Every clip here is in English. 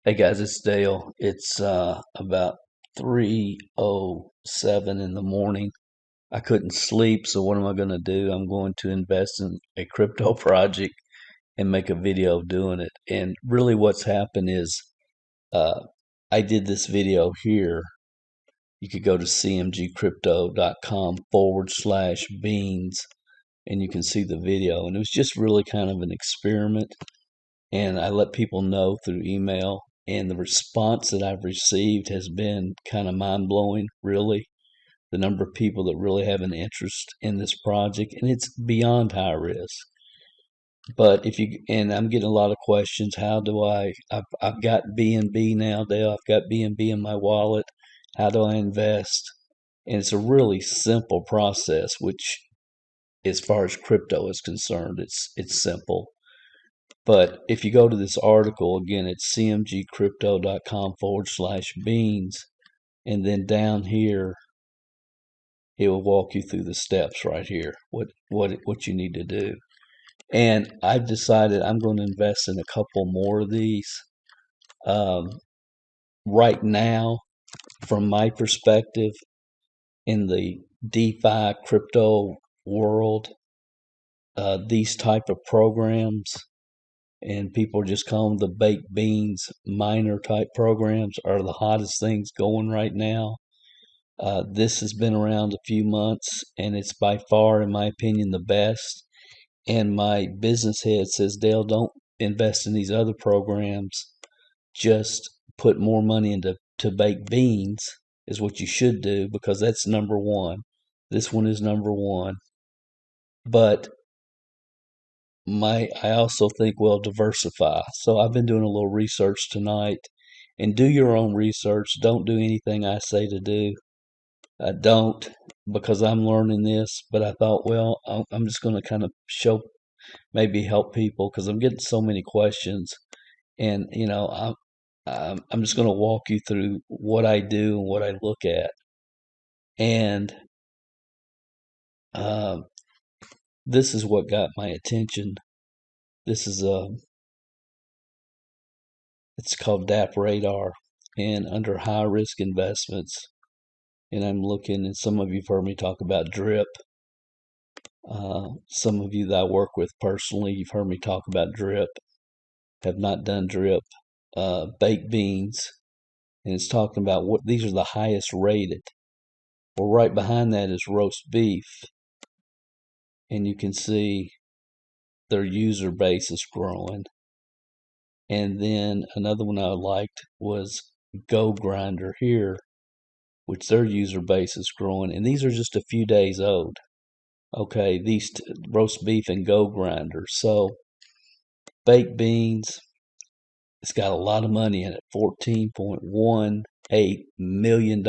Hey guys, it's Dale. It's about 3:07 in the morning. I couldn't sleep, so what am I going to do? I'm going to invest in a crypto project and make a video doing it. And really what's happened is uh, I did this video here. You could go to cmgcrypto.com/beans and you can see the video. And it was just really kind of an experiment, and I let people know through email. And the response that I've received has been kind of mind blowing, really. The number of people that really have an interest in this project, and it's beyond high risk. But if you and I'm getting a lot of questions. How do I've got BNB now, Dale. I've got BNB in my wallet. How do I invest? And it's a really simple process, which, as far as crypto is concerned, it's simple. But if you go to this article, again, it's cmgcrypto.com/beans. And then down here, it will walk you through the steps right here, what you need to do. And I've decided I'm going to invest in a couple more of these. Um, right now, from my perspective, in the DeFi crypto world, these type of programs, and people just call them the baked beans miner type programs, are the hottest things going right now. This has been around a few months, and it's by far, in my opinion, the best. And my business head says, Dale, don't invest in these other programs. Just put more money into baked beans is what you should do, because that's number one. This one is number one. But I also think, well, diversify. So I've been doing a little research tonight, and do your own research. Don't do anything I say to do. Don't, because I'm learning this. But I thought, well, I'm just going to kind of maybe help people, because I'm getting so many questions. And I'm just going to walk you through what I do and what I look at. And uh, this is what got my attention. This is it's called DappRadar, and under high risk investments. And I'm looking, and some of you've heard me talk about drip. Some of you that I work with personally, you've heard me talk about drip. Have not done drip. Baked beans, and it's talking about what these are the highest rated. Well, right behind that is roast beef, and you can see their user base is growing. And then another one I liked was Go Grinder here, which their user base is growing, and these are just a few days old. Okay, these roast beef and Go Grinder. So baked beans, it's got a lot of money in it, $14.18 million.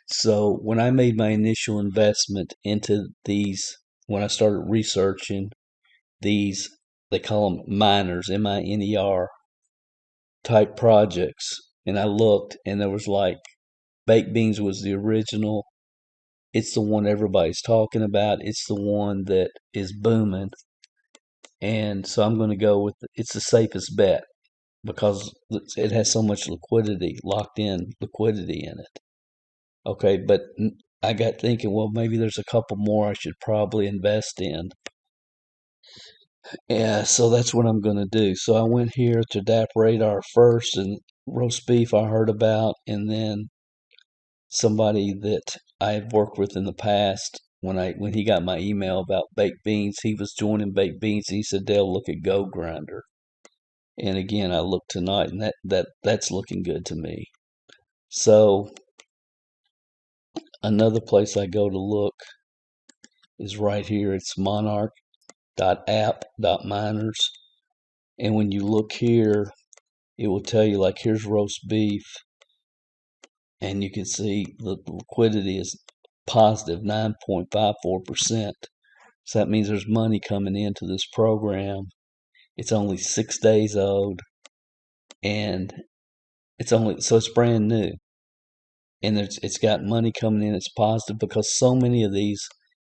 So when I made my initial investment into these, when I started researching these, they call them miners, MINER type projects, and I looked, and there was like, baked beans was the original. It's the one everybody's talking about. It's the one that is booming. And so I'm going to go with it's the safest bet, because it has so much liquidity, locked in liquidity in it. Okay, but I got thinking, well, maybe there's a couple more I should probably invest in. Yeah, so that's what I'm going to do. So I went here to DappRadar first, and roast beef I heard about, and then somebody that I've worked with in the past, when he got my email about baked beans, he was joining baked beans, and he said, Dale, look at Go Grinder. And again, I looked tonight, and that's looking good to me. So another place I go to look is right here. It's monarch.app.miners. And when you look here, it will tell you, like, here's roast beef, and you can see the liquidity is positive 9.54%. So that means there's money coming into this program. It's only 6 days old, and it's brand new. And it's got money coming in. It's positive, because so many of these,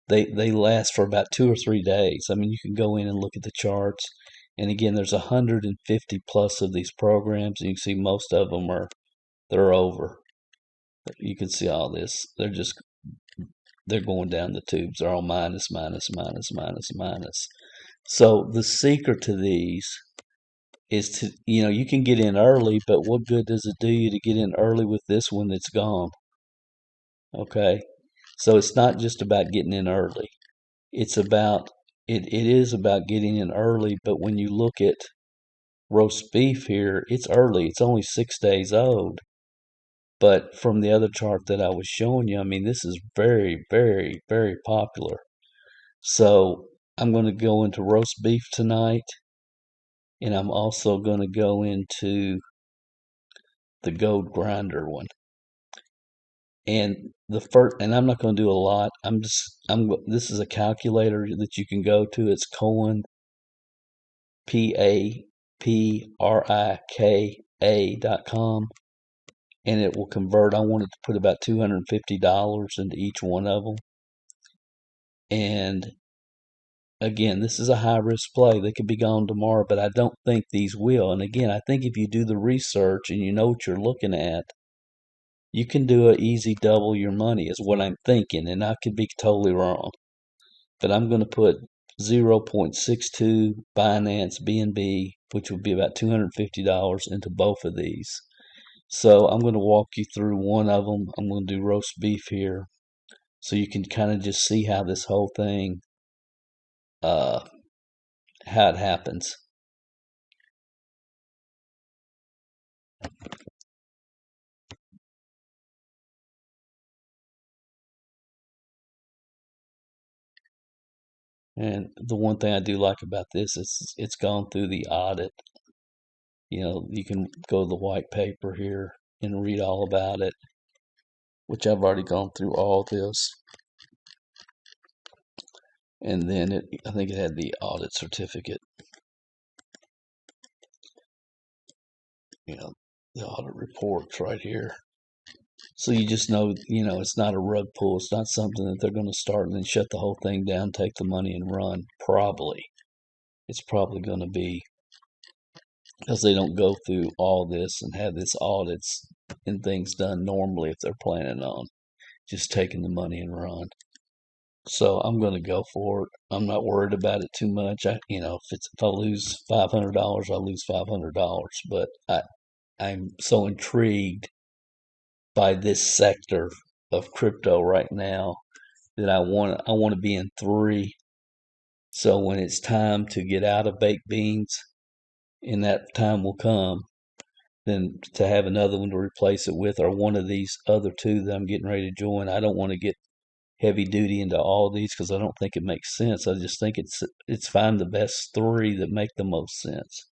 they last for about 2 or 3 days. I mean, you can go in and look at the charts, And again, there's 150 plus of these programs. And you can see most of them they're over. You can see all this. They're going down the tubes. They're all minus, minus, minus, minus, minus. So the secret to these is to, you can get in early, but what good does it do you to get in early with this one that's gone? Okay. So it's not just about getting in early. It's about, it is about getting in early, but when you look at roast beef here, it's early. It's only 6 days old. But from the other chart that I was showing you, I mean, this is very, very, very popular. So I'm going to go into roast beef tonight, and I'm also going to go into the gold grinder one. And and I'm not going to do a lot. This is a calculator that you can go to. It's Cohen, PAPRIKA.com, and it will convert. I wanted to put about $250 into each one of them. And again, this is a high risk play. They could be gone tomorrow, but I don't think these will. And again, I think if you do the research and you know what you're looking at, you can do an easy double your money, is what I'm thinking. And I could be totally wrong. But I'm going to put 0.62 Binance BNB, which would be about $250 into both of these. So I'm going to walk you through one of them. I'm going to do roast beef here, so you can kind of just see how this whole thing, how it happens. And the one thing I do like about this is it's gone through the audit. You can go to the white paper here and read all about it, which I've already gone through all this. And then I think it had the audit certificate. The audit reports right here. So you just know, it's not a rug pull. It's not something that they're going to start and then shut the whole thing down, take the money and run. Probably. It's probably going to be because they don't go through all this and have this audits and things done normally if they're planning on just taking the money and run. So I'm going to go for it. I'm not worried about it too much. If I lose $500, I lose $500. But I'm so intrigued by this sector of crypto right now that I want to be in 3. So when it's time to get out of baked beans, and that time will come, then to have another one to replace it with, or one of these other 2 that I'm getting ready to join. I don't want to get heavy duty into all these because I don't think it makes sense. I just think it's find the best 3 that make the most sense.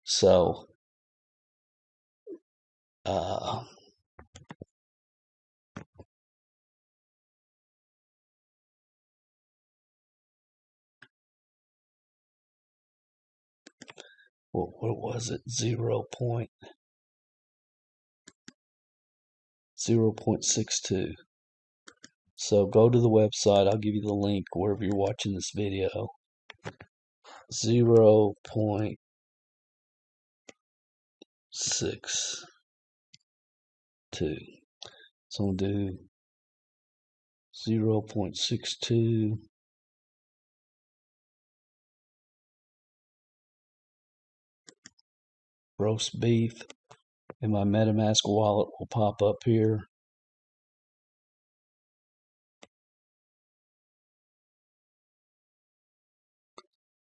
So what was it? 0.62. So go to the website. I'll give you the link wherever you're watching this video. 0.62. So I'm going to do 0.62. Roast beef, and my MetaMask wallet will pop up here.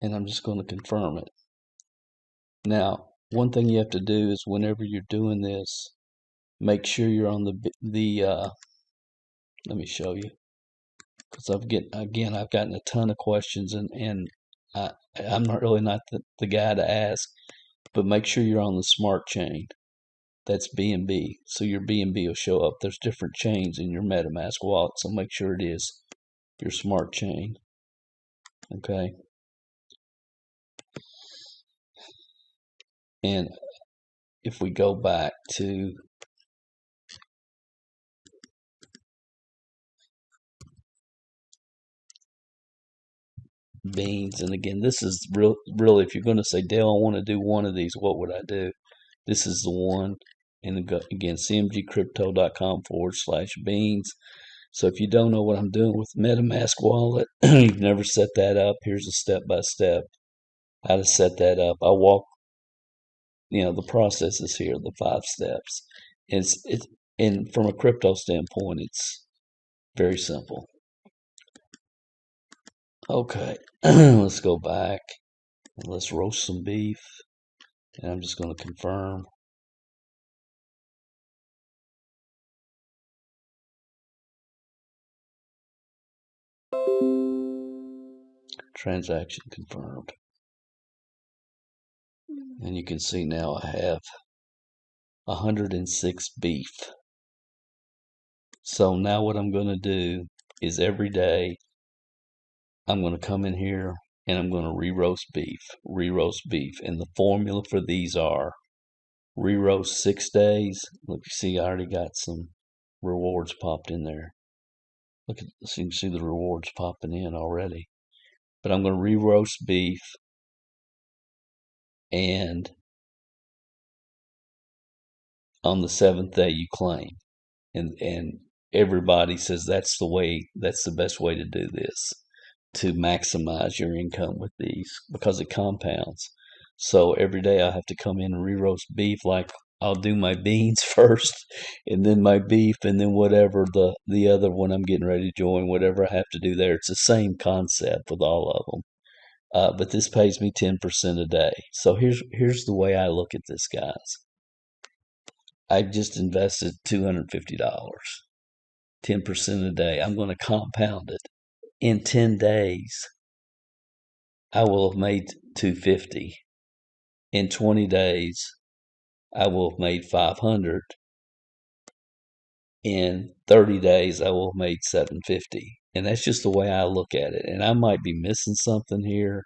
And I'm just going to confirm it. Now, one thing you have to do is whenever you're doing this, make sure you're on let me show you, because I've gotten a ton of questions, and I'm not the guy to ask, but make sure you're on the smart chain. That's BNB. So your BNB will show up. There's different chains in your MetaMask wallet, so make sure it is your smart chain. Okay. And if we go back to beans. And again, this is really, if you're going to say, Dale, I want to do one of these, what would I do? This is the one. And again, cmgcrypto.com/beans. So if you don't know what I'm doing with MetaMask wallet, you've never set that up, here's a step-by-step how to set that up. I walk, the process is here, the 5 steps. And from a crypto standpoint, it's very simple. Okay, let's go back and let's roast some beef. And I'm just going to confirm. Transaction confirmed. And you can see now I have 106 beef. So now what I'm going to do is every day I'm going to come in here and I'm going to re-roast beef. And the formula for these are re-roast 6 days. Look, you see I already got some rewards popped in there. Look at, so you can see the rewards popping in already. But I'm going to re-roast beef, and on the 7th day you claim. And everybody says that's the best way to do this, to maximize your income with these, because it compounds. So every day I have to come in and re-roast beef. Like, I'll do my beans first, and then my beef, and then whatever the other one I'm getting ready to join, whatever I have to do there. It's the same concept with all of them. But this pays me 10% a day. So here's the way I look at this, guys. I've just invested $250, 10% a day. I'm going to compound it. In 10 days, I will have made $250. In 20 days, I will have made $500. In 30 days, I will have made $750. And that's just the way I look at it. And I might be missing something here,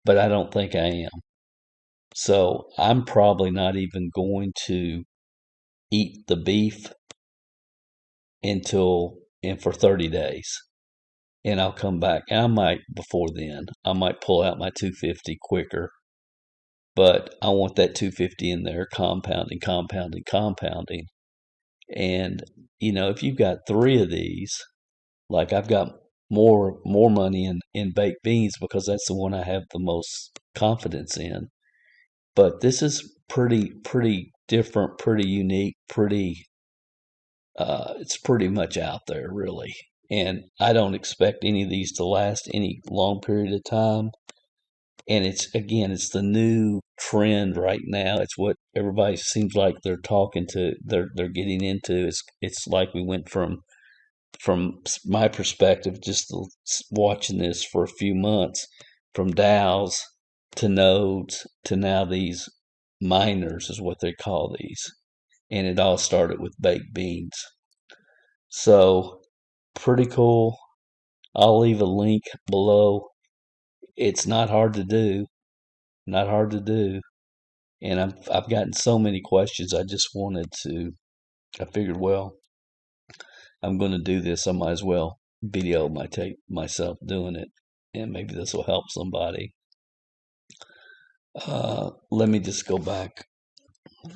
but I don't think I am. So I'm probably not even going to eat the beef for 30 days. And I'll come back. I might, before then, I might pull out my 250 quicker. But I want that 250 in there, compounding. And, if you've got 3 of these, like I've got more money in baked beans because that's the one I have the most confidence in. But this is pretty different, pretty unique, it's pretty much out there, really. And I don't expect any of these to last any long period of time. And it's the new trend right now. It's what everybody seems like they're getting into. It's like we went from my perspective, just watching this for a few months, from DAOs to nodes to now these miners is what they call these. And it all started with baked beans. So pretty cool. I'll leave a link below. It's not hard to do. And I've gotten so many questions. I figured, well, I'm going to do this. I might as well video myself doing it, and maybe this will help somebody. Let me just go back. I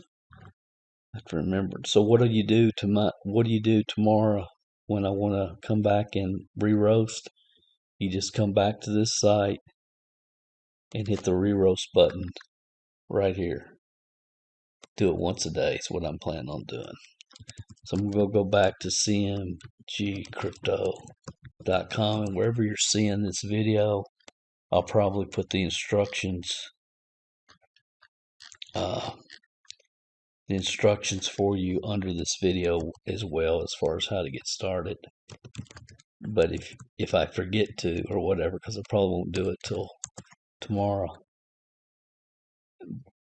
have to remember. So what do you do tomorrow when I want to come back and re-roast? You just come back to this site and hit the re-roast button right here. Do it once a day is what I'm planning on doing. So I'm going to go back to cmgcrypto.com, and wherever you're seeing this video, I'll probably put the instructions for you under this video as well, as far as how to get started. But if I forget to or whatever, because I probably won't do it till tomorrow.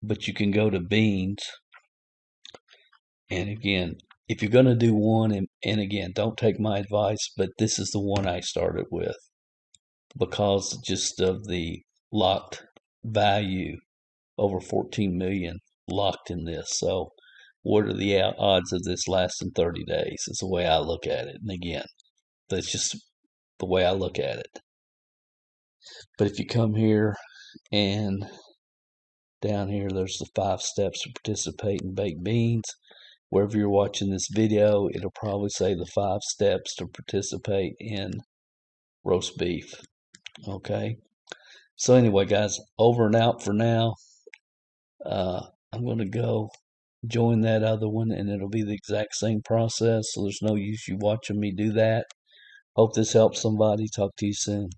But you can go to Beans, and again, if you're going to do one, and again, don't take my advice, but this is the one I started with because just of the locked value, over 14 million locked in this. So what are the odds of this lasting 30 days is the way I look at it. And again, that's just the way I look at it. But if you come here and down here, there's the 5 steps to participate in baked beans. Wherever you're watching this video, it'll probably say the 5 steps to participate in roast beef. Okay. So anyway, guys, over and out for now. I'm going to go join that other one, and it'll be the exact same process. So there's no use you watching me do that. Hope this helps somebody. Talk to you soon.